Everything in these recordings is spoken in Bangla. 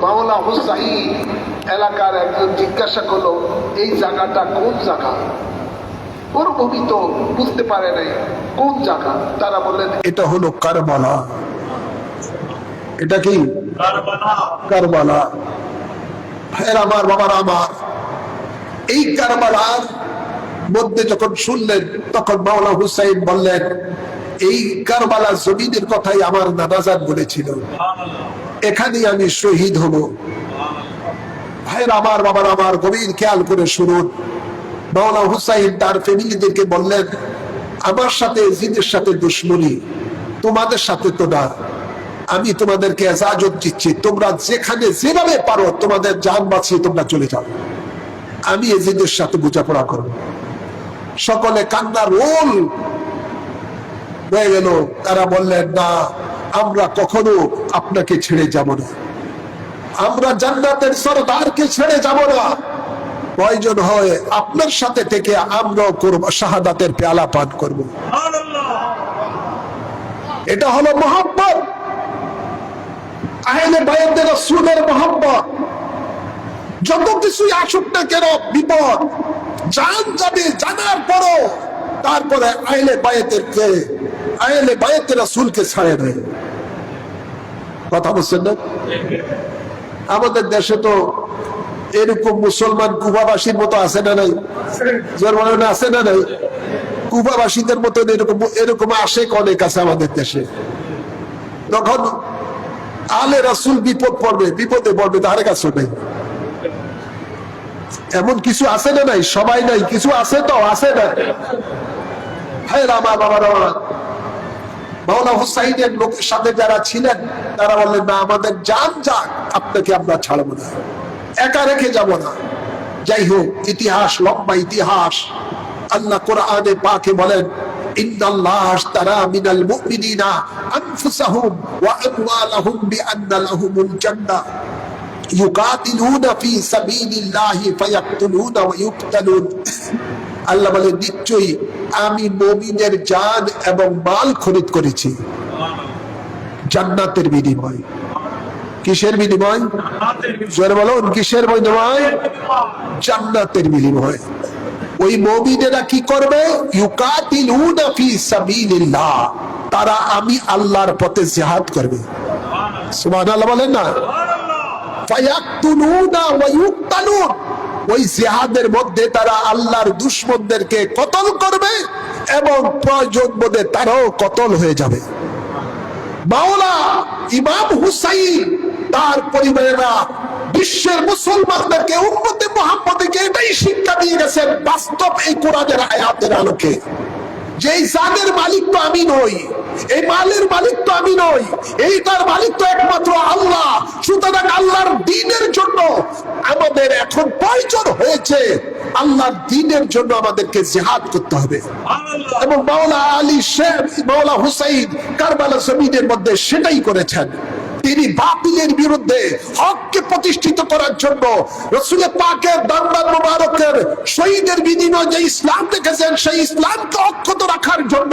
মাওলা হুসাইন এলাকার একজন জিজ্ঞাসা করলো, এই জায়গাটা কোন জায়গা? মরুভূমি তো, বুঝতে পারে নাই কোন জায়গা। তারা বললেন এটা হলো কারবালা। এটা কি কারবালা? ভাইয়ের আমার, বাবার আমার, এই কারবালার মধ্যে যখন শুনলেন তখন মাওলা হুসাইন বললেন, এই কারবালা জমিনের কথাই আমার নানাজান বলেছিল, এখানেই আমি শহীদ হব। ভাইয়ের আমার, বাবার আমার, গভীর খেয়াল করে শুনুন। মাওলা হুসাইন তার ফ্যামিলিদেরকে বললেন, আমার সাথে জিদের সাথে দুশ্মনী, তোমাদের সাথে তো না। আমি তোমাদেরকে ইজাজত দিচ্ছি, তোমরা যেখানে যেভাবে পারো তোমাদের জান বাঁচিয়ে তোমরা চলে যাও, আমি এজিদের সাথে বোঝাপড়া করব। সকলে কান্নার রোল হয়ে গেল। তারা বললেন, না, আমরা কখনো আপনাকে ছেড়ে যাব না, আমরা জান্নাতের সরদারকে ছেড়ে যাব না। প্রয়োজন হয় আপনার সাথে থেকে আমরাও করব, শাহাদাতের পেয়ালা পান করব। এটা হলো মহব্বত, আহলে বায়াতের রাসূলের মহব্বত। যত কিছুই আসুক না কেন, বিপদ জান যাবে জানার পরও তারপরে আহলে বায়াতের রাসূলকে ছাড়ে নেই। কথা বলছেন না? আমাদের দেশে তো এরকম মুসলমান কুবাবাসীর মতো আছে না নাই? আছে না নাই? কুবাবাসীদের মতো এরকম আশেক অনেক আছে আমাদের দেশে। তখন আলে রাসূল বিপদে পড়বে, তার কাছে নেই। এমন কিছু আছে না নাই? সবাই নাই, কিছু আছে তো, আছে না? হ্যাঁ, আমার বাবার মাওলা হুসাইনের লোকের সাথে যারা ছিলেন তারা বললেন, না, আমাদের জান যাক, আপনাকে আমরা ছাড়বো না, একা রেখে যাব না। যাই হোক, ইতিহাস লম্বা ইতিহাস। আল্লাহ কোরআনে পাকে বলেন, ইন্নাল্লাহ আশতারা মিনাল মুমিনিনা আনফুসাহুম ওয়া আমওয়ালাহুম বিআন্না লাহুমুল জান্নাহ ইউকাতিলুনা ফি সাবিলিল্লাহি ফায়াকতুলুনা ওয়া ইউকতালুন। আল্লাহ বলেন, নিশ্চয়ই আমি মুমিনের জান এবং মাল খরিদ করেছি জান্নাতের বিনিময়ে। কিসের বিনিময়? জোরে বলুন, কিসের বিনিময়? জান্নাতের বিনিময়। ওই মুমিনেরা কি করবে? ইউকাতিলুনা ফি সাবিলিল্লাহ, তারা আমি আল্লাহর পথে জিহাদ করবে। সুবহানাল্লাহ বলেন না? ফায়াকতুলুনা ওয়া ইউকতালুন, ওই জিহাদের মধ্যে তারা আল্লাহর দুশমনদেরকে কতল করবে এবং প্রয়োজন বোধে তারাও কতল হয়ে যাবে। মাওলা ইমাম হুসাইন তার পরিবারেরা বিশ্বের মুসলমানদেরকে, উম্মতে মুহাম্মদকে এটাই শিক্ষা দিয়ে গেছেন বাস্তব এই কোরআনের আয়াতের আলোকে, যে এই জানের মালিক তো আমি নই, এই মালের মালিক তো আমি নই, এইটার মালিক তো একমাত্র আল্লাহ। সুতরাং আল্লাহর দ্বীনের জন্য আমাদের এখন প্রয়োজন হয়েছে, আল্লাহর দ্বীনের জন্য আমাদেরকে জিহাদ করতে হবে। এবং মাওলা হুসাইন কারবালা জমিনের মধ্যে সেটাই করেছেন। তিনি বাতিলের বিরুদ্ধে হককে প্রতিষ্ঠিত করার জন্য রাসূল পাকের দান্দান মুবারকের শহীদের বিনিময়ে যে ইসলাম দেখেছেন, সেই ইসলামকে অক্ষত রাখার জন্য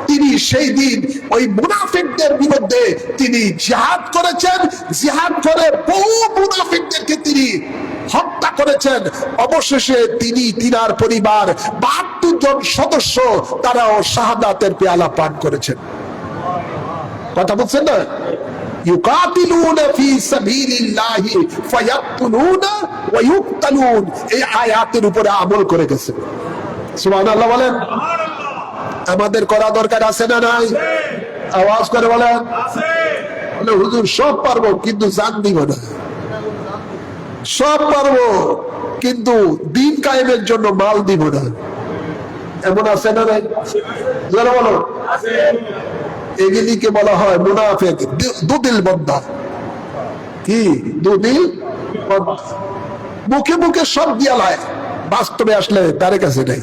তিনি সেই দিন ওই মুনাফিকদের বিরুদ্ধে তিনি জিহাদ করেছেন। জিহাদ করে বহু মুনাফিকদেরকে তিনি হত্যা করেছেন। অবশেষে তিনার পরিবার ৭২ জন সদস্য তারাও শাহাদাতের পেয়ালা পান করেছেন। কথা বলছেন না? ইউকাতিলুনা ফি সাবিলিল্লাহি ফায়াকতুলুনা ওয়া ইউকতালুন, এই আয়াতের উপরে আমল করে গেছে। সুবহানাল্লাহ বলেন। আমাদের করা দরকার আছে না নাই? আওয়াজ করে বলেন। বলে, হুজুর সব পারবো কিন্তু জান দিব না। সব পারবো কিন্তু দিন কায়েমের জন্য মাল দিব না। এমন আছে না নাই? যারা বলো এগুলিকে বলা হয় মুনাফিক, দুদিল বন্ধা। কি দুদিল? মুখে মুখে সব দিয়া লায়, বাস্তবে আসলে তার কাছে নেই।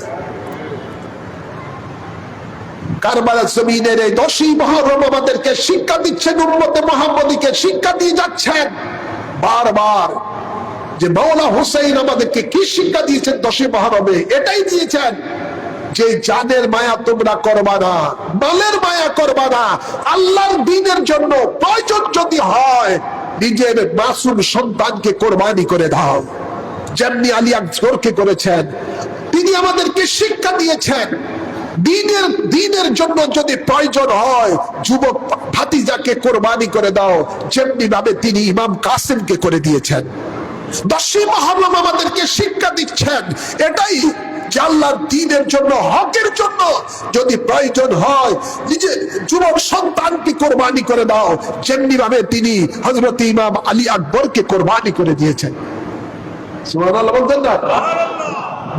কারবালার জমিনের এই 10ই মুহররম আমাদেরকে শিক্ষা দিচ্ছেন, উম্মতে মুহাম্মদীকে শিক্ষা দিয়ে যাচ্ছেন বারবার, যে মাওলা হুসাইন আমাদেরকে কি শিক্ষা দিয়েছেন 10ই মুহররমে? এটাই দিয়েছেন যে জানের মায়া তোমরা করবা না, মালের মায়া করবা না। আল্লাহর দ্বীনের জন্য প্রয়োজন যদি হয় নিজের মাসুম সন্তানকে কোরবানি করে দাও, যেমনি আলী আকবরকে করেছেন। তিনি আমাদেরকে শিক্ষা দিয়েছেন দ্বীনের জন্য যদি প্রয়োজন হয় যুবক ভাতিজাকে কোরবানি করে দাও, যেমনি ভাবে তিনি ইমাম কাসেমকে করে দিয়েছেন। 10ই মুহররম আমাদেরকে শিক্ষা দিচ্ছেন এটাই যে আল্লাহর দ্বীনের জন্য, হকের জন্য যদি প্রয়োজন হয় নিজে যুবক সন্তানকে কোরবানি করে দাও, যেমনি ভাবে তিনি হযরত ইমাম আলী আকবরকে কোরবানি করে দিয়েছেন। সুবহানাল্লাহ বলতেন না?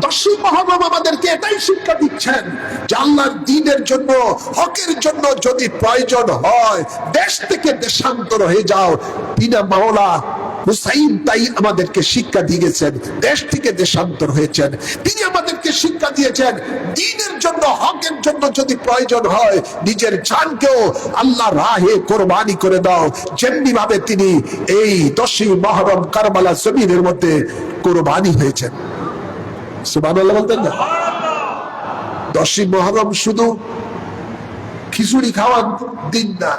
10ই মুহররম আমাদেরকে এটাই শিক্ষা দিচ্ছেন যে আল্লাহর দ্বীনের জন্য, হকের জন্য যদি প্রয়োজন হয় দেশ থেকে দেশান্তর হয়ে যাও। বিনা মাওলা হুসাইন তাই আমাদেরকে শিক্ষা দিয়েছেন, দেশ থেকে দেশান্তর হয়েছেন। তিনি আমাদেরকে শিক্ষা দিয়েছেন দ্বীনের জন্য, হকের জন্য যদি প্রয়োজন হয় নিজের জানকেও আল্লাহর রাহে কোরবানি করে দাও, যেমনি ভাবে তিনি এই 10ই মুহররম কারবালা জমিনের মধ্যে কোরবানি হয়েছেন। সুবহানাল্লাহ বলতেন না? 10ই মুহররম শুধু খিচুড়ি খাওয়ার দিন না,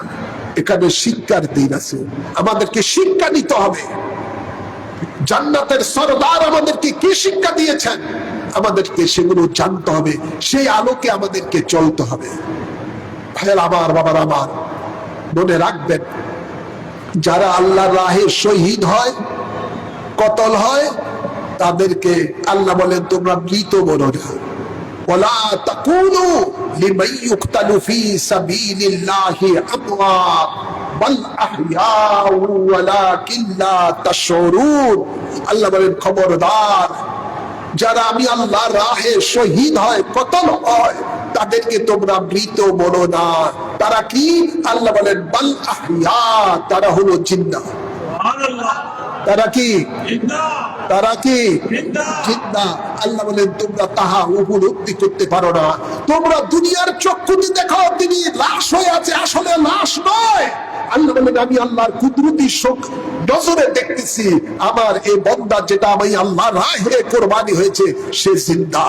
এখানে শিক্ষার দিন আছে। আমাদেরকে শিক্ষা নিতে হবে। জান্নাতের সরদার আমাদেরকে কি শিক্ষা দিয়েছেন আমাদেরকে সেগুলো জানতে হবে, সেই আলোকে আমাদেরকে চলতে হবে। ভাইয়ের আমার, বাবার আমার, মনে রাখবেন যারা আল্লাহর রাহে শহীদ হয়, কতল হয়, তাদেরকে আল্লাহ বলেন তোমরা মৃত বলো না। ওয়ালা তাকুনু লিমান ইউকতালু ফি সাবিলিল্লাহি আমওয়াত বাল আহইয়াউ ওয়ালাকিন লা তাশউরুন। আল্লাহ বলেন খবরদার, যারা আমি আল্লাহর রাহে শহীদ হয়, কতল হয়, তাদেরকে তোমরা মৃত বলো না। তারা কি? আল্লাহ বলেন বাল আহইয়া, তারা হলো জিন্দা। সুবহানাল্লাহ। তারা কি? তারা কি? জিন্দা। আল্লাহ বলেন তোমরা তাহা উপলব্ধি করতে পারো না। তোমরা দুনিয়ার চক্ষুতে দেখো তিনি লাশ হয়ে আছে, আসলে লাশ নয়। আল্লাহ বলেন আমি আল্লাহর কুদরতি নজরে দেখতেছি আমার এই বান্দা, যেটা আমি আল্লাহর রাহে কোরবানি হয়েছে, সে জিন্দা।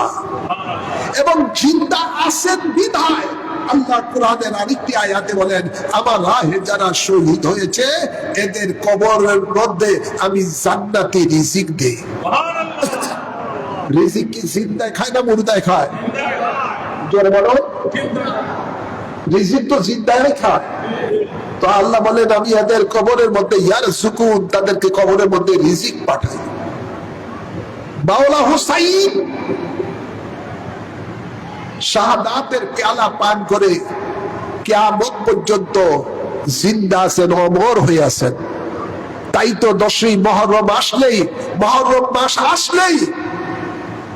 এবং জিন্দা আছেন বিধায় আল্লাহ কোরআনের আরেকটি আয়াতে বলেন আমার রাহে যারা শহীদ হয়েছে এদের কবরের মধ্যে আমি জান্নাতি রিজিক দেই। রিজিক কি জিন্দায় খায় না মুর্দায় খায়? জোরে বলো। রিজিক তো জিন্দায় খায়। তো আল্লাহ বলেন আমি এদের কবরের মধ্যে ইয়ারযুকুন, তাদেরকে কবরের মধ্যে রিজিক পাঠাই। মাওলা হুসাইন শাহাদাতের পেয়ালা পান করে কিয়ামত পর্যন্ত জিন্দা আছেন, অমর হয়ে আছেন। তাই তো 10ই মুহররম আসলেই, মুহররম মাস আসলেই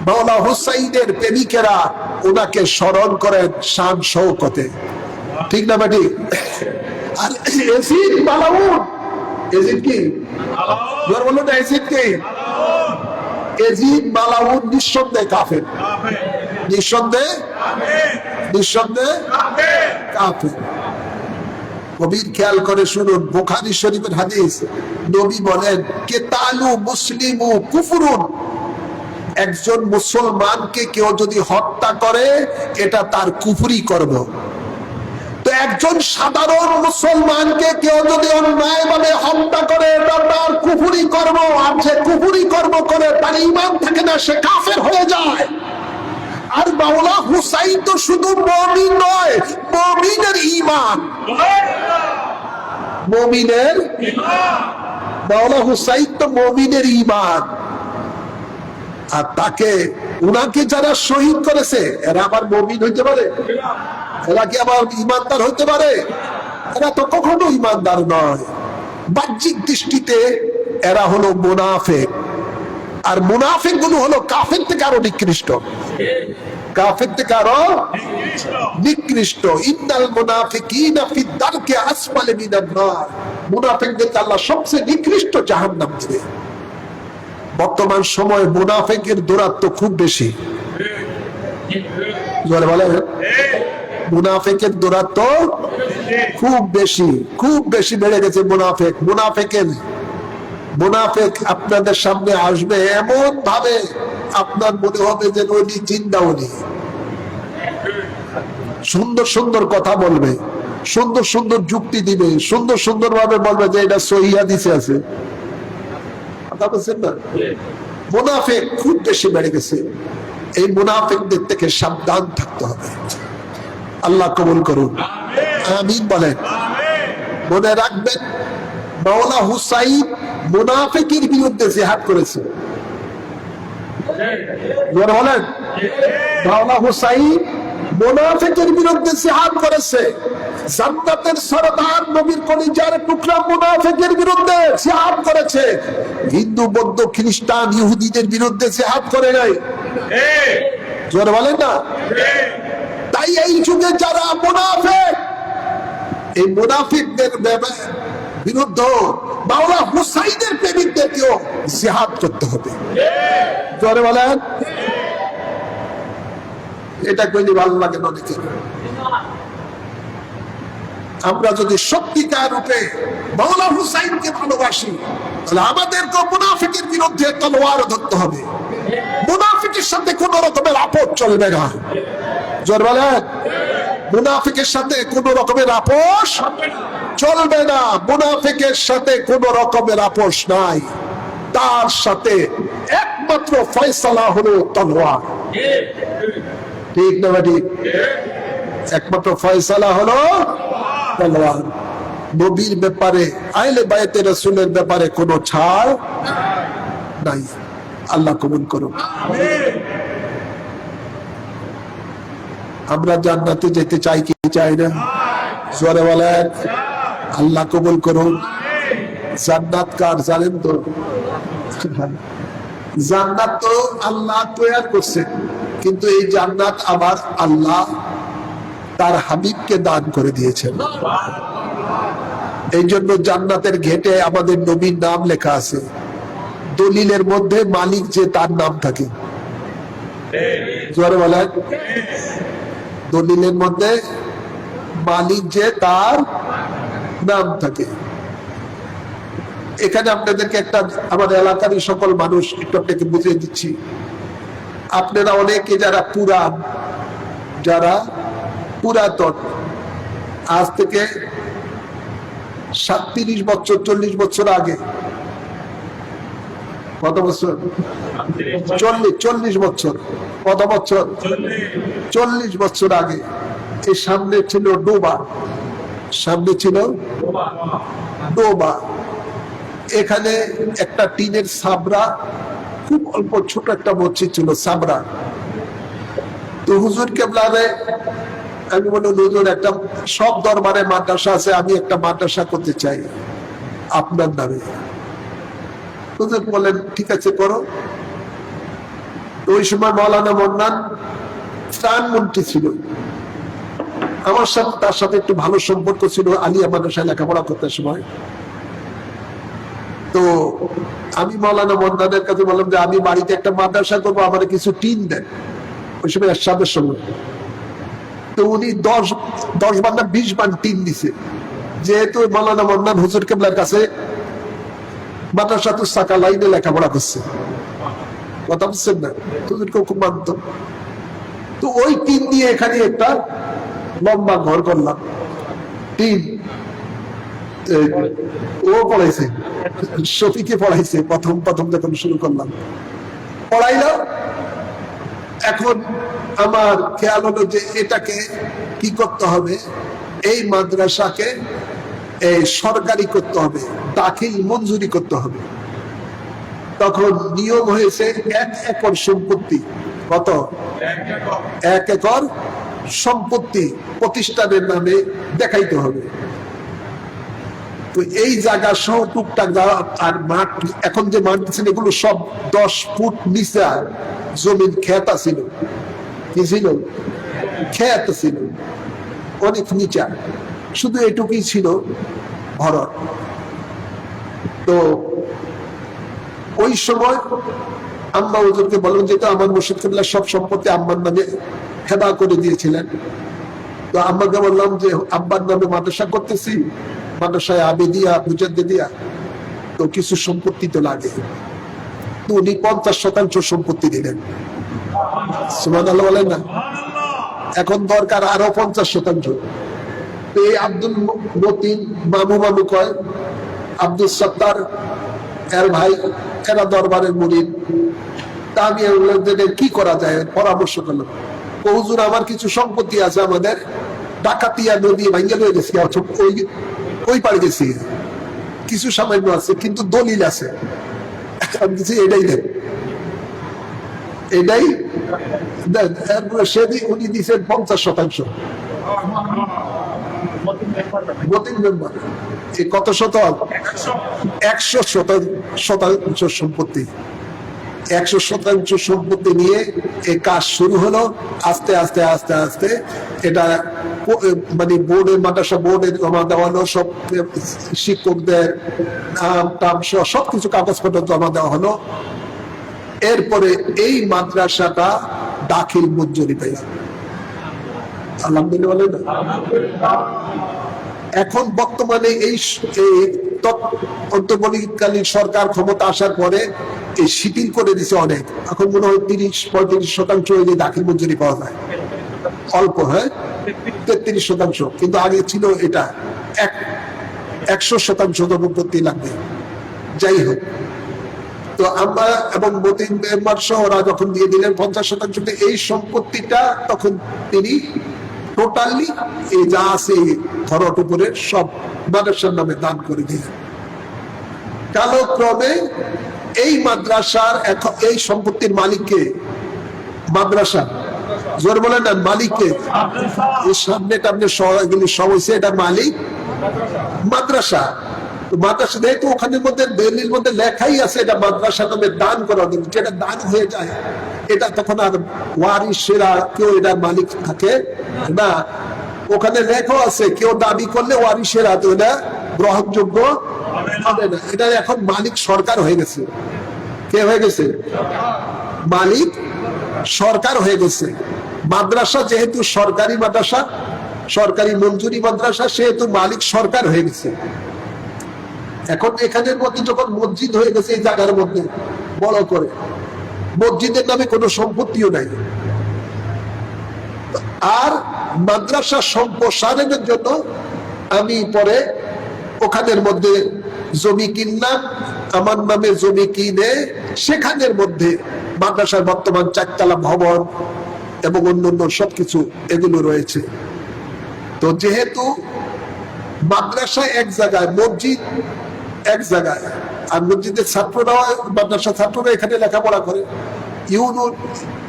মাওলা হুসাইনের প্রেমিকেরা ওনাকে স্মরণ করেন শান শৌকতে। ঠিক না বেটি? আর এজিদ মালাউন, এজিদ কি? জোর বলো না, এজিদ কি? এজিদ মালাউন নিঃসন্দেহে কাফের, নিঃসন্দেহে কাফের। কবির খেয়াল করে শুনুন, বুখারী শরীফের হাদিস, নবী বলেন কেতালু মুসলিমু কুফরুন, একজন মুসলমানকে কেউ যদি হত্যা করে এটা তার কুফরি কর্ম। তো একজন সাধারণ মুসলমানকে কেউ যদি অন্যায়ভাবে হত্যা করে এটা তার কুফরি কর্ম। আর যে কুফরি কর্ম করে তার ঈমান থাকে না, সে কাফের হয়ে যায়। আর মাওলা হুসাইন তো শুধু মুমিন নয়, মুমিনের ঈমান, মুমিনের ঈমান। মাওলা হুসাইন তো মুমিনের ঈমান। আর তাকে, উনাকে যারা শহীদ করেছে এরা আবার মুমিন হইতে পারে? এরা কি আবার ঈমানদার হইতে পারে? এরা তো কখনো ঈমানদার নয়। বাহ্যিক দৃষ্টিতে এরা হলো মুনাফিক। আর মুনাফিক গুলো হলো কাফের থেকে আরো নিকৃষ্ট, কাফের থেকে আরো নিকৃষ্ট। ইন্নাল মুনাফিকিনা ফি দারকি আসফালি মিনান নার, মুনাফিকদেরকে আল্লাহ সবচেয়ে নিকৃষ্ট জাহান্নাম দিবে। বর্তমান সময়ে মুনাফিকের দৌরাত্ম খুব বেশি। জোরে বলেন, মুনাফিকের দৌরাত্ম খুব বেশি, খুব বেশি বেড়ে গেছে। মুনাফিক আপনাদের সামনে আসবে এমন ভাবে আপনার মনে হবে যে উনি জিন্দা, উনি সুন্দর সুন্দর কথা বলবে, সুন্দর সুন্দর যুক্তি দিবে, সুন্দর সুন্দর ভাবে বলবে যে এটা সহিহ হাদিসে আছে। কথা বলছেন না? মুনাফিক খুব বেশি বেড়ে গেছে। এই মুনাফিকদের থেকে সাবধান থাকতে হবে। আল্লাহ কবুল করুন, আমিন বলেন। মনে রাখবেন, মাওলা হুসাইন মুনাফিকের বিরুদ্ধে জিহাদ করেছে। বলেন, মাওলা হুসাইন মুনাফিকের বিরুদ্ধে জিহাদ করেছে। জান্নাতের সরদার নবীর কলিজার টুকরা মুনাফিকের বিরুদ্ধে জিহাদ করেছে। হিন্দু, বৌদ্ধ, খ্রিস্টান, ইহুদিদের বিরুদ্ধে জিহাদ করে নাই। জোরে বলেন না? তাই এই যুগে যারা মুনাফিক, এই মুনাফিকদের বিরুদ্ধে মাওলা হুসাইনের প্রেমিকদেরকেও জিহাদ করতে হবে। জোরে বলেন। এটা কইলে ভালো লাগে না অনেকের। আমরা যদি সত্যিকার রূপে মাওলা হুসাইনকে ভালোবাসি, তাহলে আমাদেরকে মুনাফিকের বিরুদ্ধে তলোয়ার ধরতে হবে। মুনাফিকের সাথে কোন রকমের আপোষ চলবে না। জোরে বলেন, মুনাফিকের সাথে কোন রকমের আপোষ চলবে না। মুনাফিকের সাথে কোন রকমের আপোষ নাই। তার সাথে একমাত্র ফয়সালা হলো তলোয়ার। ঠিক না ঠিক? একমাত্র ফয়সালা হলো তলোয়ার। নবীর ব্যাপারে, আহলে বায়তে রাসূলের ব্যাপারে কোনো ছাড় নাই। আল্লাহ কবুল করুন। আমরা জান্নাতে যেতে চাই কি চাই না? জোরে বলেন। আল্লাহ কবুল করুন। জান্নাত কার জানেন তো? জান্নাত তো আল্লাহ তৈরি করছে, কিন্তু এই জান্নাত আবার আল্লাহ তার হাবিবকে দান করে দিয়েছেন। এই জন্য জান্নাতের গেটে আমাদের নবীর নাম লেখা আছে। দলিলের মধ্যে মালিক যে তার নাম থাকে। জোরে বলেন। দলিলের মধ্যে মালিক যে তার নাম থাকে। এখানে আপনাদেরকে একটা, আমাদের এলাকারই সকল মানুষ একটু আপনাকে বুঝিয়ে দিচ্ছি। আপনারা অনেকে যারা পুরাতন, আজ থেকে 37 বছর 40 বছর আগে, কত বছর? 40 বছর। কত বছর? 40 বছর আগে এই সামনে ছিল ডোবা। সামনে ছিল ডোবা। এখানে একটা টিনের সাবরা, খুব অল্প ছোট একটা মসজিদ ছিল, সাবরা। তো হুজুর কেবলারে আমি বলি, হুজুর একটা সব দরবারে মাদ্রাসা আছে, আমি একটা মাদ্রাসা করতে চাই আপনার নামে। হুজুর বলেন ঠিক আছে করো। ওই সময় মাওলানা মন্নান ত্রাণ মন্ত্রী ছিল। আমার সাথে তার সাথে একটু ভালো সম্পর্ক ছিল আলিয়া মাদ্রাসায় লেখাপড়া করতে সময়। তো আমি মাওলানা মন্নানের কাছে বললাম যে আমি বাড়িতে একটা মাদ্রাসা করবো, আমার কিছু টিন দেন। ওই সময় এরশাদের সময়। তো উনি 10 বান না 20 বান টিন দিছে। যেহেতু মাওলানা মন্নান হুজুর কেবলার কাছে মাদ্রাসা তো সাকা লাইনে লেখাপড়া করছে, কথা বুঝছেন না? হুজুরকেও খুব মানত। তো ওই টিন দিয়ে এখানে একটা লম্বা ঘর করলাম। টিন ও পড়াইছে, শফিকে পড়াইছে প্রথম যখন শুরু করলাম, পড়াইলাম। এখন আমার খেয়াল হলো যে এটাকে কি করতে হবে, এই মাদ্রাসাকে সরকারি করতে হবে, দাখিল মঞ্জুরি করতে হবে। তখন নিয়ম হয়েছে 1 একর সম্পত্তি। কত? 1 একর সম্পত্তি প্রতিষ্ঠানের নামে দেখাইতে হবে। তো এই জায়গা সহ টুকটাক আর মাঠ, এখন যে মাঠ দিচ্ছেন এগুলো সব 10 ফুট নিচে জমিন খেত ছিল। কি ছিল? খেত ছিল অনেক নিচা, শুধু এটুকুই ছিল ভরত। তো ওই সময় আম্মা হুজুরকে বললেন, যেটা আমার মুর্শিদ কিবলা সব সম্পত্তি আম্মার নামে হেবা করে দিয়েছিলেন। তো আম্মাকে বললাম যে আব্বার নামে মাদ্রাসা করতেছি, মাদ্রাসায় আবেদিয়া মুজাদ্দিদিয়া, তো কিছু সম্পত্তি তো লাগে। তো উনি 50% সম্পত্তি দিলেন। সুবহানাল্লাহ বলেন না? এখন দরকার আরো 50%। এই আব্দুল মতিন মামু মামু কয়, আব্দুল সত্তার এর ভাই, এরা দরবারের মুরিদ। তা আমি কি করা যায় পরামর্শ করলাম। হুজুর আমার কিছু সম্পত্তি আছে, আমাদের ডাকাতিয়া নদী ভাঙ্গা হয়ে গেছে, ওই পাড়ে গেছি, কিছু সামান্য আছে কিন্তু দলিল আছে, আমি কিছু এটাই দেন, এটাই দেন। এরপরে সেদিন উনি দিচ্ছেন 50%। কত শতক? 100% সম্পত্তি। 100% সম্পত্তি নিয়ে এই কাজ শুরু হলো। আস্তে আস্তে আস্তে আস্তে এটা মানে বোর্ডের, মাদ্রাসা বোর্ডে জমা দেওয়া হলো, সব শিক্ষকদের নাম টাম সবকিছু কাগজপত্র জমা দেওয়া হলো। এরপরে এই মাদ্রাসাটা দাখিল মঞ্জুরি পেল, আলহামদুলিল্লাহ। এখন বর্তমানে এই অন্তর্বর্তীকালীন সরকার ক্ষমতা আসার পরে এই শিথিল করে দিছে অনেক। এখন মনে হয় 30-35% দাখিল মঞ্জুরি পাওয়া যায়, অল্প, হ্যাঁ 33%, কিন্তু আগে ছিল এটা 100% সম্পত্তি লাগবে। যাই হোক, তো আমরা এবং মতিন মেম্বার সহ ওরা যখন দিয়ে দিলেন 50%, এই সম্পত্তিটা তখন তিনি টোটালি এই যা আছে ঘরট উপরে সব মাদ্রাসার নামে দান করে দিলেন। কালক্রমে এই মাদ্রাসার এই সম্পত্তির মালিককে, মাদ্রাসা জোর বলেন না, মালিককে, এই সামনে টামনে এগুলি সব হয়েছে, এটার মালিক মাদ্রাসা। মাদ্রাসা যেহেতু ওখানের মধ্যে দলিলের মধ্যে লেখাই আছে এটা মাদ্রাসা নামে দান করা, যেটা দান হয়ে যায় এটা তখন আর ওয়ারিসেরা কেউ এটার মালিক থাকে না। ওখানে লেখা আছে কেউ দাবি করলে ওয়ারিসেরা তো এটা গ্রহণযোগ্য হবে না। এটা এখন মালিক সরকার হয়ে গেছে। কে হয়ে গেছে? মালিক সরকার হয়ে গেছে। মাদ্রাসা যেহেতু সরকারি মাদ্রাসা, সরকারি মঞ্জুরি মাদ্রাসা, সেহেতু মালিক সরকার হয়ে গেছে। এখন এখানের মধ্যে যখন মসজিদ হয়ে গেছে এই জায়গার মধ্যে বড় করে, মসজিদের নামে কোনো সম্পত্তিও নাই, আর মাদ্রাসা সম্প্রসারণের জন্য আমি পরে ওখানের মধ্যে জমি কিনলাম, আমার নামে জমি কিনে সেখানের মধ্যে মাদ্রাসার বর্তমান 4 তলা ভবন এবং অন্যান্য সবকিছু এগুলো রয়েছে। তো যেহেতু মাদ্রাসা এক জায়গায়, মসজিদ এক জায়গায়, আর মসজিদের ছাত্ররা, মাদ্রাসা ছাত্ররা এখানে লেখাপড়া করে,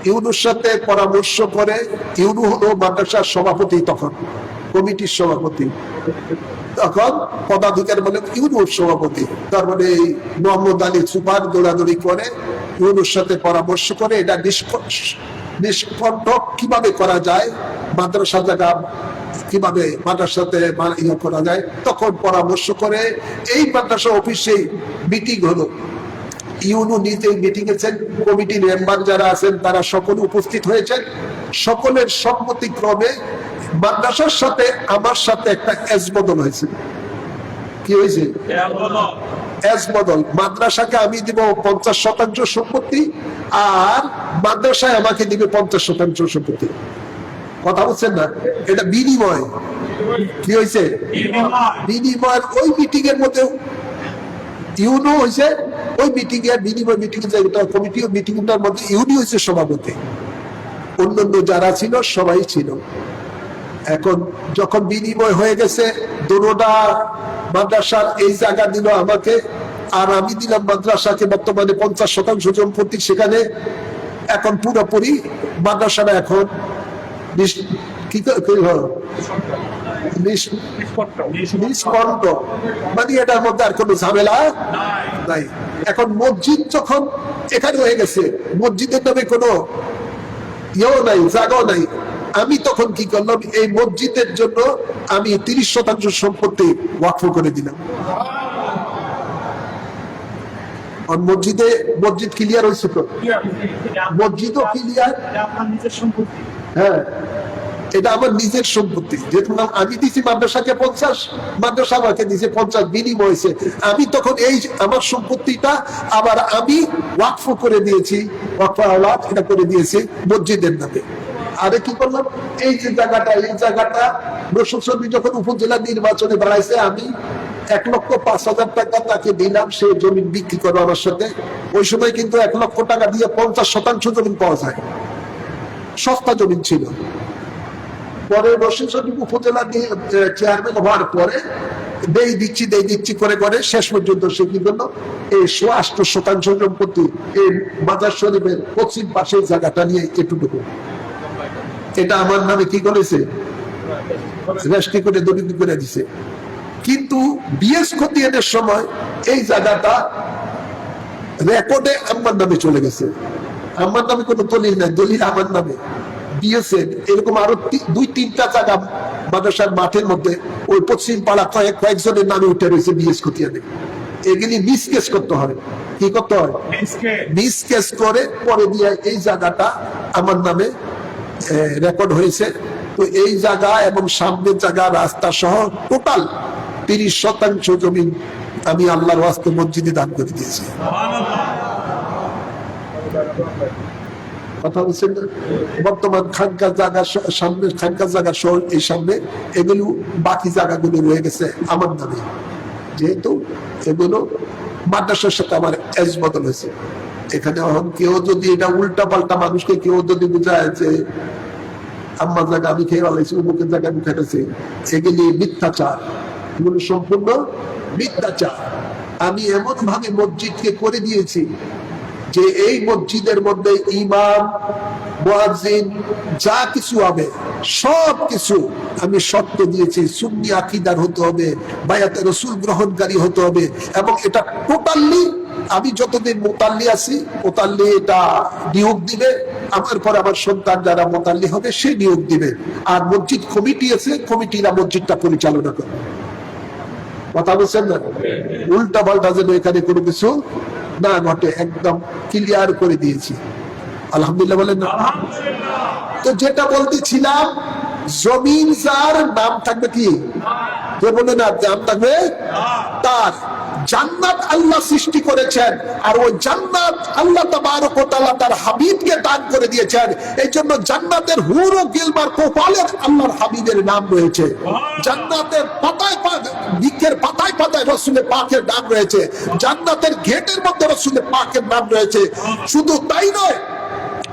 ইউনুর সাথে পরামর্শ করে, ইউনু হলো মাদ্রাসার সভাপতি, তখন কমিটির সভাপতি, তখন পদাধিকার বলে ইউনুর সভাপতি। তার মানে এই মোহাম্মদ আলী সুপার দৌড়াদৌড়ি করে ইউনুর সাথে পরামর্শ করে এটা নিষ্কণ্টক কিভাবে করা যায়, মাদ্রাসা জায়গা কিভাবে মাদ্রাসাতে করা যায়, তখন পরামর্শ করে এই মাদ্রাসা অফিসেই মিটিং হলো। ইউনু নিজে মিটিং এছেন, কমিটির মেম্বার যারা আছেন তারা সকলে উপস্থিত হয়েছেন। সকলের সম্মতিক্রমে মাদ্রাসার সাথে আমার সাথে একটা এজ বদল হয়েছে। কি হয়েছে? এজ বদল। মাদ্রাসাকে আমি দিব 50% সম্পত্তি, আর মাদ্রাসায় আমাকে দিবে 50% সম্পত্তি। কথা বলছেন না? এটা বিনিময়। কি হয়েছে? বিনিময়। ওই মিটিং এর মধ্যে ইউনো হয়েছে, ওই মিটিং এর বিনিময় মিটিং কমিটি মিটিংটার মধ্যে ইউনি হয়েছে সভাপতি, অন্যান্য যারা ছিল সবাই ছিল। এখন যখন বিনিময় হয়ে গেছে, দোনোটা মাদ্রাসার এই জায়গা দিল আমাকে, আর আমি দিলাম মাদ্রাসাকে বর্তমানে 50% সম্পত্তি সেখানে। এখন পুরোপুরি মাদ্রাসাটা এখন মানে এটার মধ্যে আর কোনো ঝামেলা নাই। এখন মসজিদ যখন এখানে হয়ে গেছে, মসজিদের নামে কোনো ইয়েও নাই, জায়গাও নাই, আমি তখন কি করলাম, এই মসজিদের জন্য আমি 30% সম্পত্তি ওয়াকফ করে দিলাম। মসজিদ ক্লিয়ার হয়েছে তো? মসজিদও ক্লিয়ার। হ্যাঁ, এটা আমার নিজের সম্পত্তি। যেহেতু আমি দিছি মাদ্রাসাকে 50, মাদ্রাসা আমাকে দিছে 50, বিনিময় হয়েছে। আমি তখন এই আমার সম্পত্তিটা আবার আমি ওয়াকফ করে দিয়েছি, এটা করে দিয়েছি মসজিদের নামে। আরে কি করলাম, এই যে জায়গাটা রসুল শরীফ যখন উপজেলা নির্বাচনে দাঁড়াইছে, আমি 1,05,000 টাকা তাকে দিলাম, সে জমি বিক্রি করো আমার সাথে। ওই সময় কিন্তু 1 লক্ষ টাকা দিয়ে 50% জমি পাওয়া যায়, সস্তা জমি ছিল। পরে রশিদ শরীফ উপজেলা চেয়ারম্যান হওয়ার পরে দেই দিচ্ছি করে করে শেষ পর্যন্ত সে কি করলো, এই 88% সম্পত্তি এই মাজার শরীফের পশ্চিম পাশের জায়গাটা নিয়ে এটুকু, এটা আমার নামে কি করেছে, রেজিস্ট্রি করে দলিল করে দিছে। কিন্তু বিএস খতিয়ানের সময় এই জায়গাটা রেকর্ডে আমার নামে চলে গেছে। আমার নামে কোনো দলিল নাই, দলিল আমার নামে দিয়েছেন। এরকম আরো 2-3টা জায়গা মাদ্রাসার মাঠের মধ্যে ওই পশ্চিম পাড়া কয়েকজনের নামে উঠে রয়েছে বিএস খতিয়ানে। এগুলি মিস কেস করতে হয়, কি করতে হয়, মিস কেস করে পরে দিয়ে এই জায়গাটা আমার নামে রেকর্ড হয়েছে। তো এই জায়গা এবং সামনের জায়গা, রাস্তা সহ টোটাল 30% জমি আমি আল্লাহর ওয়াস্তে মসজিদে দান করে দিয়েছি। কথা বলছেন না? বর্তমান খানকার জায়গা, সামনের খানকার জায়গা সহ এই সামনে এগুলো বাকি জায়গাগুলো রয়ে গেছে আমার নামে, যেহেতু এগুলো মাদ্রাসার সাথে আমার এজ বদল হয়েছে। এখানে এখন কেউ যদি এটা উল্টা পাল্টা মানুষকে কেউ যদি বুঝায় যে আমার জায়গা আমি খেয়ে ফেলাইছি, অমুকের জায়গা আমি খেটেছি, এগুলি মিথ্যাচার, এগুলো সম্পূর্ণ মিথ্যাচার। আমি এমন ভাবে মসজিদকে করে দিয়েছি যে এই মসজিদের মধ্যে ইমাম, মুয়াজ্জিন যা কিছু হবে সব কিছু আমি শর্ত দিয়েছি, সুন্নি আকীদার হতে হবে, বায়াতে রাসূল গ্রহণকারী হতে হবে, এবং এটা টোটালি আমি যতদিন মুতাল্লি আছি মুতাল্লি এটা নিয়োগ দিবে, আমার পর আমার সন্তান যারা মুতাল্লি হবে সে নিয়োগ দিবে, আর মসজিদ কমিটি আছে, কমিটিরা মসজিদটা পরিচালনা করবে। কথা বলছেন না? উল্টা পাল্টা যেন এখানে কোনো কিছু না ঘটে, একদম ক্লিয়ার করে দিয়েছি। আলহামদুলিল্লাহ বলেন না? তো যেটা বলতেছিলাম, জমিন যার নাম থাকবে কি, কে বলে না নাম থাকবে তার। জান্নাত আল্লাহ সৃষ্টি করেছেন, আর ওই জান্নাত আল্লাহ তাবারক ওয়া তাআলা তার হাবিবকে দান করে দিয়েছেন। এই জন্য জান্নাতের হুর ও গিলমার কপালে আল্লাহর হাবিবের নাম রয়েছে। জান্নাতের পাতায় বৃক্ষের পাতায় পাতায় রাসূলের পাকের নাম রয়েছে। জান্নাতের গেটের মধ্যে রাসূলের পাকের নাম রয়েছে। শুধু তাই নয়,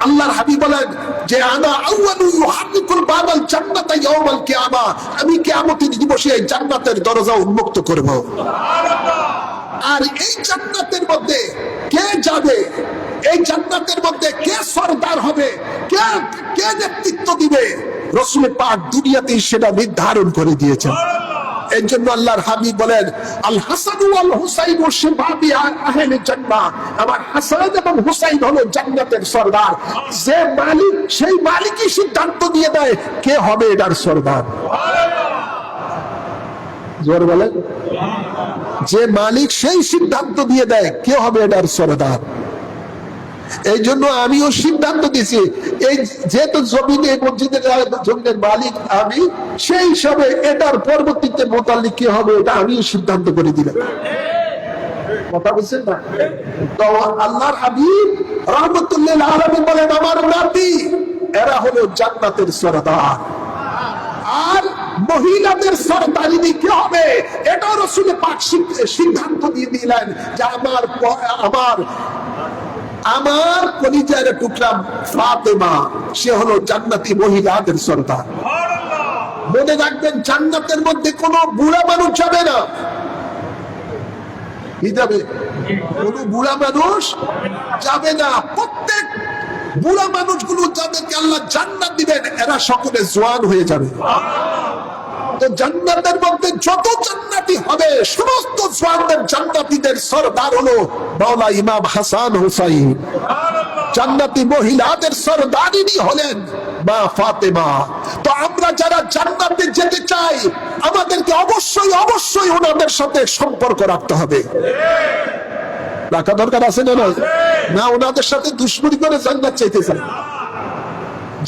আল্লাহর হাবিব বলেন যে আনা আউয়ালু ইউহাররিকুল বাবাল জান্নাতা ইয়াউমাল কিয়ামা, আমি কিয়ামতের দিবসে এই জান্নাতের দরজা উন্মুক্ত করব। আর এই জান্নাতের মধ্যে কে যাবে, এই জান্নাতের মধ্যে কে সরদার হবে, কে নেতৃত্ব দিবে, রাসূল পাক দুনিয়াতেই সেটা নির্ধারণ করে দিয়েছেন। এই জন্য আল্লাহর হাবিব বলেন আল হাসান ওয়াল হুসাইন শাবাবি আহলে জান্নাহ, আমার হাসান এবং হুসাইন হলো জান্নাতের সরদার। যে মালিক, সেই মালিকই সিদ্ধান্ত দিয়ে দেয় কে হবে এটার সরদার। জোর বলেন, যে মালিক সেই সিদ্ধান্ত দিয়ে দেয় কে হবে এটার সরদার। এই জন্য আমিও সিদ্ধান্ত দিয়েছি, এই যেহেতু জমিনে মসজিদের জমিনের মালিক আমি, সেই হিসাবে এটার পরবর্তীতে মোতাল্লিক কে হবে এটা আমিও সিদ্ধান্ত করে দিলাম। কথা বলছেন না? তো আল্লাহর হাবিব রাহমাতুল্লিল আলামিন বলেন আমার নাতি এরা হলো জান্নাতের সরদার। আর মহিলাদের সরদারিনী কে হবে এটা রাসূল পাক সিদ্ধান্ত দিয়ে দিলেন যে আমার কলিজার টুকরা ফাতেমা সে হলো জান্নাতি মহিলাদের সরদার। মনে রাখবেন, জান্নাতের মধ্যে কোনো বুড়া মানুষ যাবে না। কি যাবে? কোনো বুড়া মানুষ যাবে না। প্রত্যেক বুড়া মানুষগুলো যাদেরকে আল্লাহ জান্নাত দিবেন এরা সকলে জওয়ান হয়ে যাবে। তো জান্নাতের মধ্যে যত জান্নাতি হবে সমস্ত জওয়ানদের জান্নাতীদের সরদার হলো মাওলা ইমাম হাসান হুসাইন। জান্নাতি মহিলাদের সরদারিনী হলেন মা ফাতেমা। তো আমরা যারা জান্নাতে যেতে চাই আমাদেরকে অবশ্যই অবশ্যই ওনাদের সাথে সম্পর্ক রাখতে হবে। রাখা দরকার আছে না? না ওনাদের সাথে দুশমনি করে জান্নাত চাইতে চাই।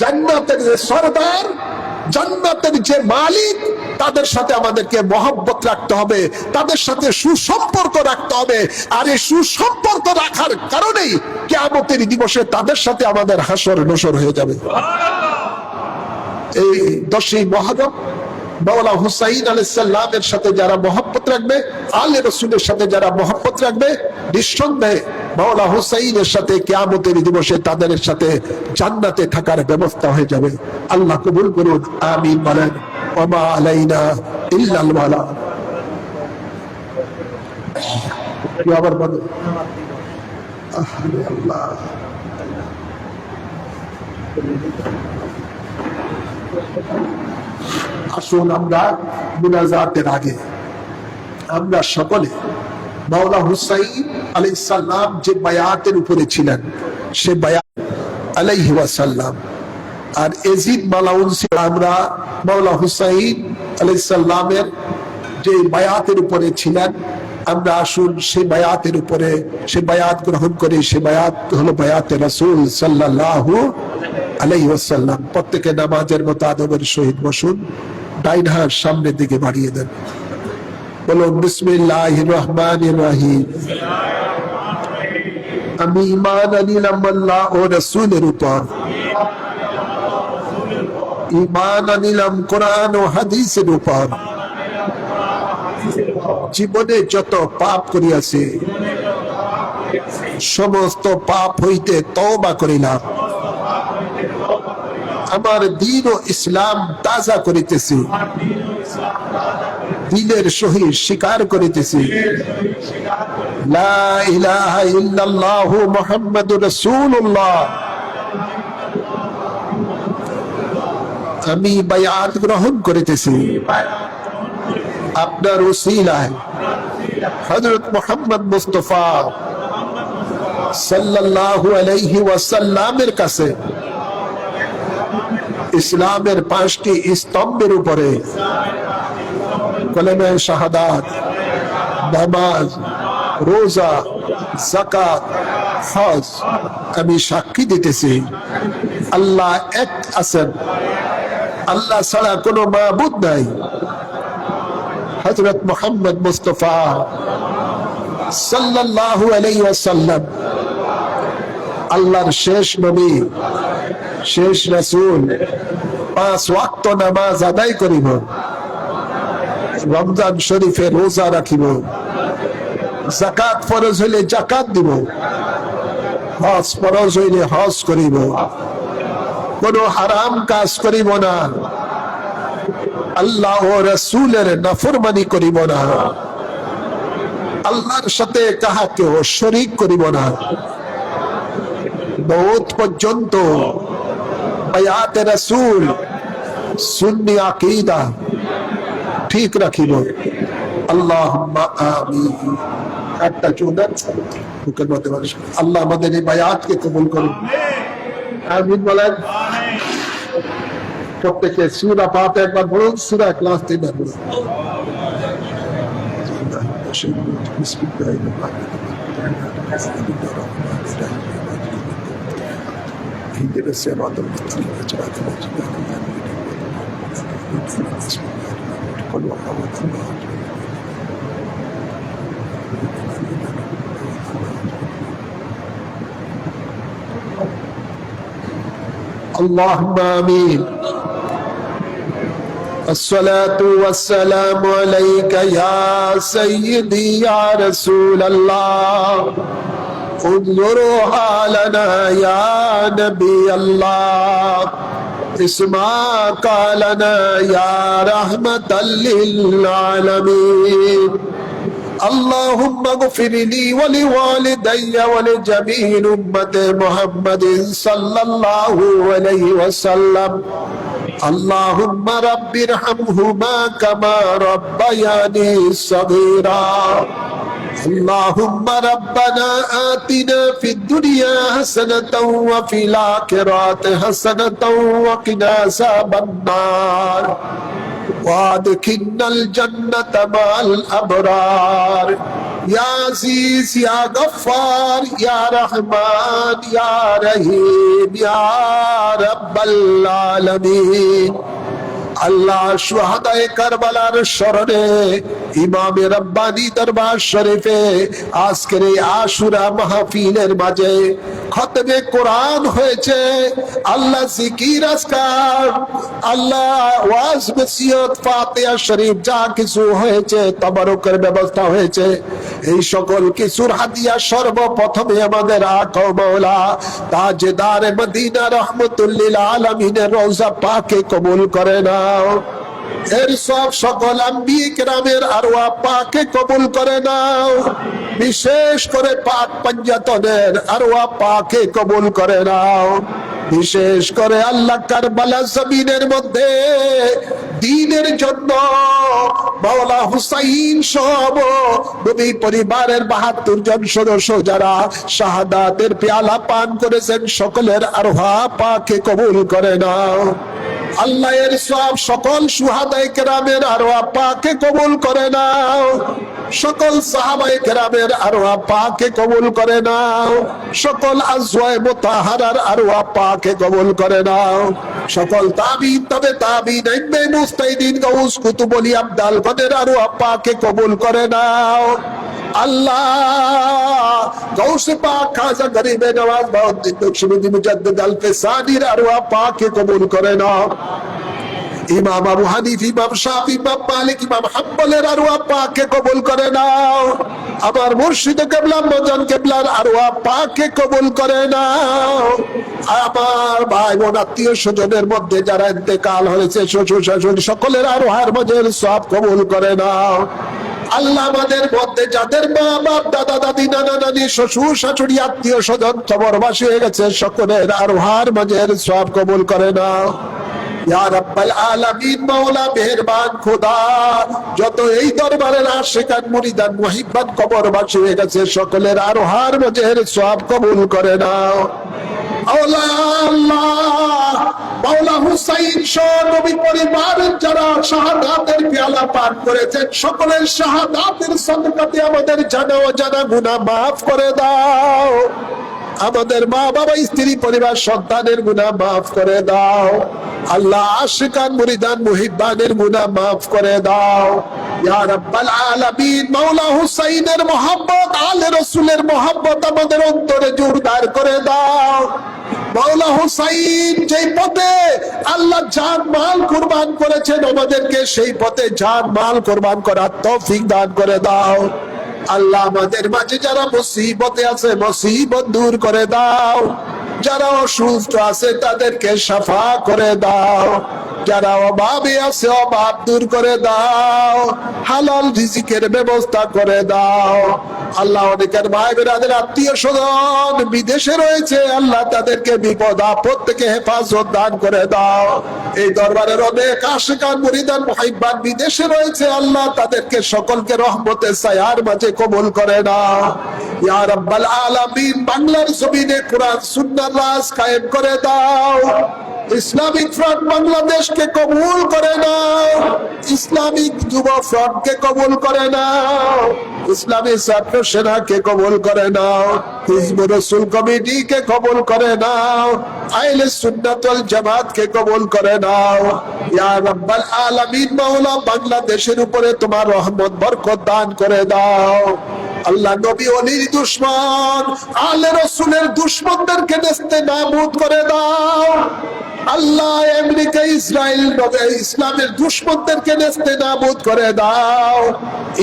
জান্নাতের যে সরদার, জান্নাতের যে মালিক, তাদের সাথে আমাদেরকে মহব্বত রাখতে হবে, তাদের সাথে সুসম্পর্ক রাখতে হবে। আর এই সুসম্পর্ক রাখার কারণেই কিয়ামতের দিবসে তাদের সাথে আমাদের হাসর নসর হয়ে যাবে। এই 10ই মুহররম মাওলা হুসাইন আলাইহিস সালামের সাথে যারা মহব্বত রাখবে, আলে রাসূলের সাথে যারা মহব্বত রাখবে, নিঃসন্দেহে মাওলা হুসাইনের সাথে কিয়ামতের দিবসে তাদের সাথে জান্নাতে থাকার ব্যবস্থা হয়ে যাবে। আল্লাহ কবুল করুন, আমিন বলেন। ওয়া মা আলাইনা ইল্লাল বালাগ। কি আবার বলেন? আল্লাহ আসুন আমরা মুনাজাতের আগে আমরা সকলে মাওলা হুসাইন আলাইহিস সালাম যে বায়াতের উপরে ছিলেন সে বায়াত আলাইহি ওয়াসাল্লাম আর এজিদ মালাউন আমরা মাওলা হুসাইন আলাইহিস সালামের যে বায়াতের উপরে ছিলেন আমরা আসুন সেই বায়াতের উপরে সে বায়াত গ্রহণ করি। সে বায়াত হলো বায়াতে রাসূল সাল্লাল্লাহু আলাইহি ওয়াসাল্লাম। প্রত্যেকে নামাজের মতো আদবের সহিত বসুন, ডাইন হাত সামনের দিকে বাড়িয়ে দেন। বলুন বিসমিল্লাহির রহমানির রহিম। আমি ঈমান আনিলাম আল্লাহ ও রাসূলের উপর, ঈমান আনিলাম কোরআন ও হাদিসের উপর, জীবনে যত পাপ করিয়াছি সমস্ত পাপ হইতে তওবা করিলাম, আমার দ্বীন ও ইসলাম তাজা করিতেছি, দিলের সহিত স্বীকার করিতেছি লা ইলাহা ইল্লাল্লাহ মুহাম্মাদুর রাসূলুল্লাহ। আমি বায়াত গ্রহণ করিতেছি আপনার ওসিলায় হযরত মুহাম্মদ মুস্তাফা সাল্লাল্লাহু আলাইহি ওয়াসাল্লামের কাছে ইসলামের 5টি স্তম্ভের উপরে কলেমা শাহাদাত, নামাজ, রোজা, যাকাত, হজ আমি সাক্ষী দিতেছি আল্লাহ এক আছেন, আল্লাহ ছাড়া কোনো মাবুদ নাই। হযরত মুহাম্মদ মুস্তাফা সাল্লাল্লাহু আলাইহি ওয়াসাল্লাম আল্লাহর শেষ নবী, শেষ রাসূল। 5 ওয়াক্ত নামাজ আদায় করিব, রমজান শরীফে রোজা রাখিব, যাকাত ফরজ হইলে যাকাত দিব, হজ ফরজ হইলে হজ করিব, কোনো হারাম কাজ করিব না, আল্লাহ ও রাসূলের নাফরমানি করিব না, আল্লাহর সাথে কাহাকেও শরীক করিব না। মওত পর্যন্ত বায়াতে রাসূল সুন্নি আকীদা ঠিক রাখিব। আল্লাহুম্মা আমিন। একটা চুদার বুকের মধ্যে মানুষ আল্লাহ আমাদের এই বায়াতকে কবুল করুন, আমিন বলেন। প্রত্যেকে সূরা ফাতিহা একবার বলুন, সূরা ইখলাস 3 বার বলুন। اللهم آمين. الصلاة والسلام عليك يا سيدي يا رسول الله، انظروا حالنا يا نبي الله، اسمع قالنا يا رحمة للعالمين. اللهم اغفر لي ولوالدي ولجميع أمة محمد صلى الله عليه وسلم. اللهم رب ارحمهما كما ربياني صغيرا. اللهم ربنا آتنا في الدنيا حسنة وفي الآخرة حسنة وقنا عذاب النار وادخلنا الجنة مع الأبرار. يا عزيز يا غفار يا رحمن يا رحيم يا رب العالمين. আল্লাহ শুহাদায়ে কারবালার স্মরণে ইমামে রব্বানি দরবার শরীফে আজকের এই আশুরা মাহফিলের মাঝে খতমে কোরআন হয়েছে, আল্লাহ জিকির আজকার, আল্লাহ ওয়াজ নসিহত ফাতিহা শরীফ যা কিছু হয়েছে, তাবারুকের ব্যবস্থা হয়েছে, এই সকল কিছুর হাদিয়া সর্বপ্রথমে আমাদের আকা মাওলা তাজদার মদিনা রহমাতুল লিল আলামিনের রওজা পাকে কবুল করে নাও। এর সব সকল আম্বিয়ে কেরামের আরওয়াহ পাকে কবুল করে নাও। বিশেষ করে পাক পঞ্জাতনের আরওয়াহ পাকে কবুল করে নাও। বিশেষ করে আল্লাহ কারবালা জমিনের মধ্যে দ্বীনের জন্য মাওলা হুসাইন সহ নবী পরিবারের ৭২ জন সদস্য যারা শাহাদাতের পেয়ালা পান করেছেন, সকলের আরওয়াহ পাকে কবুল করে নাও। আল্লাহ এর সব সকল শুহাদায়ে কেরামের আরওয়াহ পাকে কবুল করে নাও। সকল সাহাবায়ে কেরামের আরওয়াহ পাকে কবুল করে নাও। সকল আজওয়ায়ে মুতাহারার আরওয়াহ পাকে কবুল করে নাও। সকল তাবিঈন, তবে তাবিঈন, ইমামে মুজতাহিদিন, গাউস, কুতুব, ওলি, আবদাল গণের আরওয়াহ পাকে কবুল করে নাও। আল্লাহ গাউসে পাক খাজা গরিবে নওয়াজ বাউদ্দিন নকশবন্দি মুজাদ্দিদ আল-ফিসানির আরওয়াহ পাকে কবুল করে নাও। ইমাম আবু হানিফ, ইমাম শাফি, ইমাম মালিক, ইমাম হাম্বলের আরওয়াহ পাকে কবুল করে নাও। আমার মুর্শিদ কিবলা মজান কিবলার আরওয়াহ পাকে কবুল করে নাও। আমার ভাই বোন আত্মীয় স্বজনের মধ্যে যারা ইন্তেকাল হয়েছে, শ্বশুর শাশুড়ি, সকলের আরওয়াহের মজের সব কবুল করে নাও। আল্লাহ আমাদের মধ্যে যাদের মা বাপ, দাদা দাদি, নানা নানি, শ্বশুর শাশুড়ি, আত্মীয় স্বজন কবরবাসী হয়ে গেছে, সকলের আরওয়াহের মজের সব কবুল করে নাও। ইয়া রাব্বাল আলামিন, মাওলা মেহেরবান খোদা, যত এই দরবারের আশিকান মুরিদান মুহিব্বান কবরবাসী হয়ে গেছে, সকলের আরওয়াহের মজের সব কবুল করে নাও। আল্লাহ মাওলা হুসাইন সহ নবী পরিবারের যারা শাহাদাতের পেয়ালা পান করেছেন, সকলের শাহাদাতের সদকাতে আমাদের জানা অজানা গুনাহ মাফ করে দাও। আমাদের মা বাবা, স্ত্রী, পরিবার, সন্তানের গুনাহ মাফ করে দাও। আল্লাহ আশিকান মুরিদান মুহিব্বানের গুনাহ মাফ করে দাও। ইয়া রাব্বাল আলামিন, মাওলা হুসাইনের মহব্বত, আলে রাসূলের মহব্বত আমাদের অন্তরে জোরদার করে দাও। মাওলা হুসাইন যেই পথে আল্লাহ জান মাল কুরবান করেছেন, আমাদেরকে সেই পথে জান মাল কুরবান করার তৌফিক দান করে দাও। আল্লাহ আমাদের মাঝে যারা মুসিবতে আছে, মুসিবত দূর করে দাও। যারা অসুস্থ আছে তাদেরকে শাফা করে দাও। যারা অভাবে আছে অভাব দূর করে দাও। হালাল রিজিকের ব্যবস্থা করে দাও। আল্লাহ অনেকের ভাই বেরাদের আত্মীয় স্বজন বিদেশে রয়েছে, আল্লাহ তাদেরকে বিপদ আপদ থেকে হেফাজত দান করে দাও। এই দরবারের অনেক আশিকান মুরিদান মুহিব্বান বিদেশে রয়েছে, আল্লাহ তাদেরকে সকলকে রহমতের ছায়ার মাঝে কবুল করে নাও। ইয়া রাব্বাল আলামিন, বাংলার জমিনে কোরআন সুন্নাহর রাজ কায়েম করে দাও। ইসলামিক ফ্রন্ট বাংলাদেশকে কবুল করে নাও। ইসলামিক যুব ফ্রন্টকে কবুল করে নাও। ইসলামী ছাত্র সেনাকে কবুল করে নাও। হিজবুর রাসূল কমিটিকে কবুল করে নাও। আহলে সুন্নাত ওয়াল জামাতকে কবুল করে নাও। ইয়া রাব্বাল আলামিন, মাওলা বাংলাদেশের উপরে তোমার রহমত বরকত দান করে দাও। আল্লাহ নবী ওলির দুশমন, আলে রাসূলের দুশমনদেরকে নেস্তে নাবুদ করে দাও। আল্লাহ আমেরিকা, ইসরায়েল, ইসলামের দুশমনদেরকে নেস্তে নাবুদ করে দাও।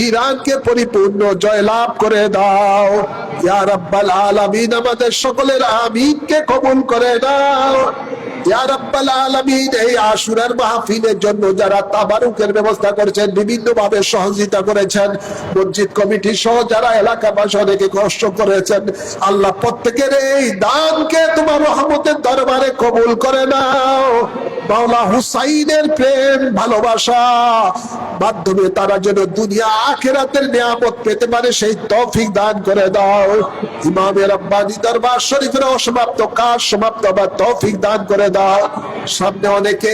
ইরানকে পরিপূর্ণ জয়লাভ করে দাও। ইয়া রাব্বাল আলামিন, আমাদের সকলের আমিনকে কবুল করে দাও। ইয়া রাব্বাল আলামিন, এই আশুরার মাহফিলের জন্য যারা তাবারুকের ব্যবস্থা করেছেন, বিভিন্ন ভাবে সহযোগিতা করেছেন, মসজিদ কমিটি সহ যারা এলাকাবাসী অনেকে কষ্ট করেছেন, আল্লাহ প্রত্যেকের এই দানকে তোমার রহমতের দরবারে কবুল করে নাও। মাওলা হুসাইনের প্রেম ভালোবাসা মাধ্যমে তারা যেন দুনিয়া আখিরাতের নিয়ামত পেতে পারে, সেই তৌফিক দান করে দাও। ইমামে রব্বানি দরবার শরীফের অসমাপ্ত কাজ সমাপ্ত বা তৌফিক দান করে দাও। সামনে অনেকে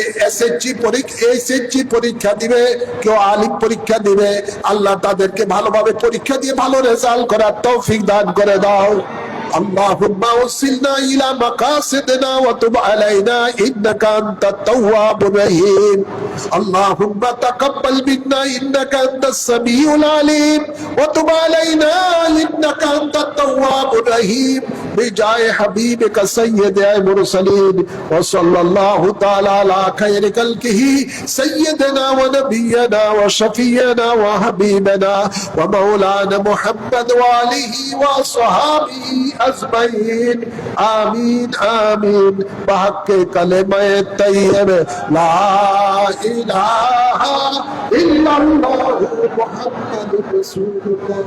এইচএসসি পরীক্ষা দিবে, কেউ আলিম পরীক্ষা দিবে, আল্লাহ তাদেরকে ভালোভাবে পরীক্ষা দিয়ে ভালো রেজাল্ট করার তৌফিক দান করে দাও। اللهم وصلنا إلى مقاصدنا وتب علينا إنك أنت التواب الرحيم اللهم تقبل منا إنك أنت السميع العليم وتب علينا إنك أنت التواب الرحيم بجاه حبيبك سيد المرسلين وصلى الله تعالى على خير خلقه سيدنا ونبينا وشفينا وحبيبنا ومولانا محمد وآله وصحابه أجمعين آمين آمين بحق كلمة طيبة لا إله إلا الله محمد رسول الله